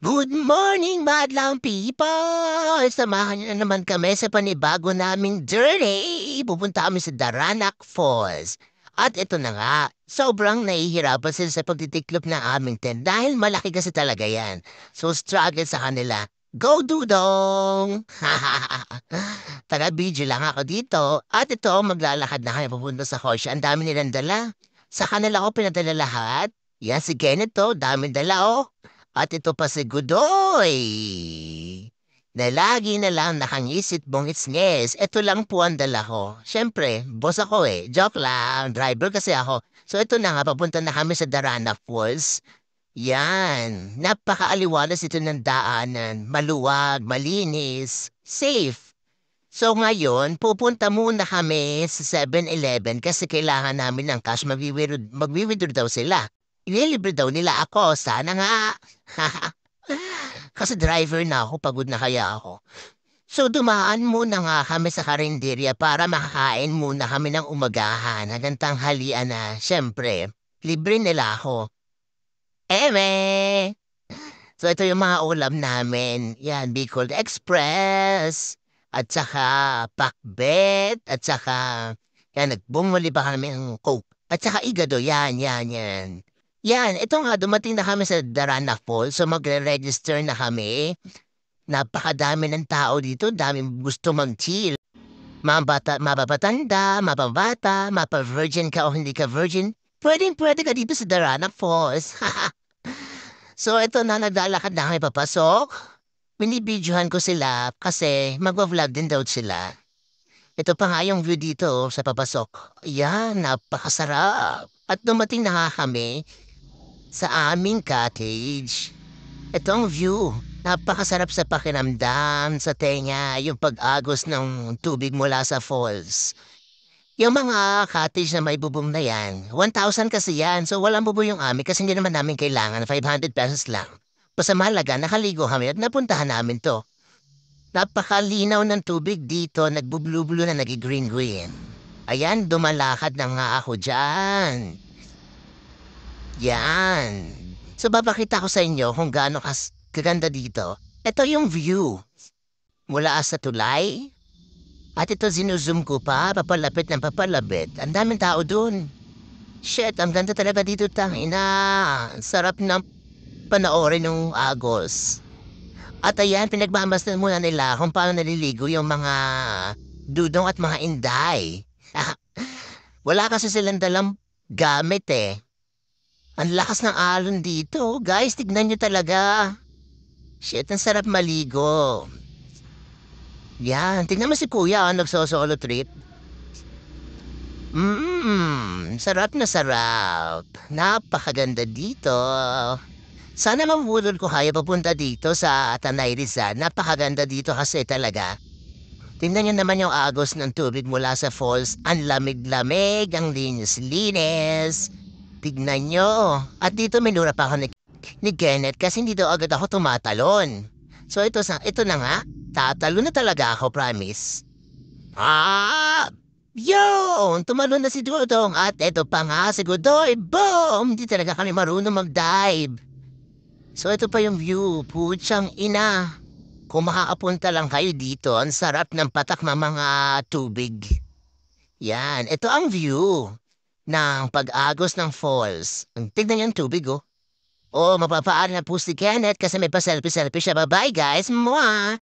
Good morning, madlang people! Samahan niyo na naman kami sa panibago naming journey. Pupunta kami sa Daranac Falls. At ito na nga, sobrang nahihirapan sila sa pagtitiklop ng aming tent dahil malaki kasi talaga yan. So struggle sa kanila. Go, Dudong! Taga-video lang ako dito. At ito, maglalakad na kayo pupunta sa Horseshoe. Ang dami nilang dala. Sa kanila ko pinadala lahat. Yan, si Kenneth to, dami dala oh. At ito pa si Gudoy, na lagi na lang nakangisit bongits-nges. Ito lang po ang dala ko. Siyempre, boss ako eh. Joke lang, driver kasi ako. So ito na nga, papunta na kami sa Darana Falls. Yan, napakaaliwalas ito ng daanan. Maluwag, malinis, safe. So ngayon, pupunta muna kami sa 7-Eleven kasi kailangan namin ng cash. Magwi-withdraw daw sila. Ililibre daw nila ako. Sana nga. Kasi driver na ako, pagod na kaya ako. So dumaan muna nga kami sa karinderya para makakain muna kami ng umagahan hanggang tanghalian na. Siyempre, libre nila ako. Eme! So ito yung mga ulam namin. Yan, Bicol Express. At saka pakbet. At saka, yan, nagbumuli pa kami ng Coke. At saka igado, yan. Yan, ito nga, dumating na kami sa Darana Falls. So magre-register na kami. Napakadami ng tao dito. Daming gusto mag-chill. Mapapatanda, mapabata, mapa-virgin ka o hindi ka virgin. Pwede ka dito sa Darana Falls. So, ito na, naglalakad na kami papasok. Binibidyohan ko sila kasi magwa-vlog din daw sila. Ito pa nga yung view dito sa papasok. Yan, napakasarap. At dumating na nga kami sa aming cottage. Itong view, napakasarap sa pakiramdam, sa tenga, yung pag-agos ng tubig mula sa falls. Yung mga cottage na may bubong na yan, 1,000 kasi yan. So walang bubong yung amin kasi hindi naman namin kailangan, 500 pesos lang. Basta mahalaga, nakaligo kami at napuntahan namin to. Napakalinaw ng tubig dito, nagbublublo na nag-green-green. Ayan, dumalakad na nga ako dyan. Yan. So babakita ko sa inyo kung gaano kaganda dito. Ito yung view. Mula sa tulay. At ito zinuzoom ko pa, papalapit ng papalapit. Ang daming tao dun. Shit, ang ganda talaga dito, tangina. Sarap ng panoorin ng Agos. At ayan, pinagmamasdan muna nila kung paano naliligo yung mga dudong at mga inday. Wala kasi silang dalang gamit eh. Ang lakas ng alon dito. Guys, tignan nyo talaga. Shit, ang sarap maligo. Yan, tignan mo si kuya, nagsosolo trip. Sarap na sarap. Napakaganda dito. Sana mabudol ko kayo papunta dito sa Tanay Rizal. Napakaganda dito kasi talaga. Tingnan niyo naman yung agos ng tubig mula sa falls. Ang lamig-lamig, ang linis-linis. Tignan nyo. At dito minura pa ako ni Kenneth kasi hindi daw agad ako tumatalon. So ito na nga. Tatalo na talaga ako, promise. Yun! Tumalon na si Dudong at eto pa nga si Godoy. Boom! Hindi talaga kami marunong mag-dive. So ito pa yung view. Putsang ina. Kung makakapunta lang kayo dito, ang sarap ng patak ng mga tubig. Yan. Ito ang view ng pag-agos ng falls. Tignan yung tubig, oh. Oh, mapapaan na po si Kenneth kasi may pa-selfie-selfie siya. Bye-bye, guys. Mwah!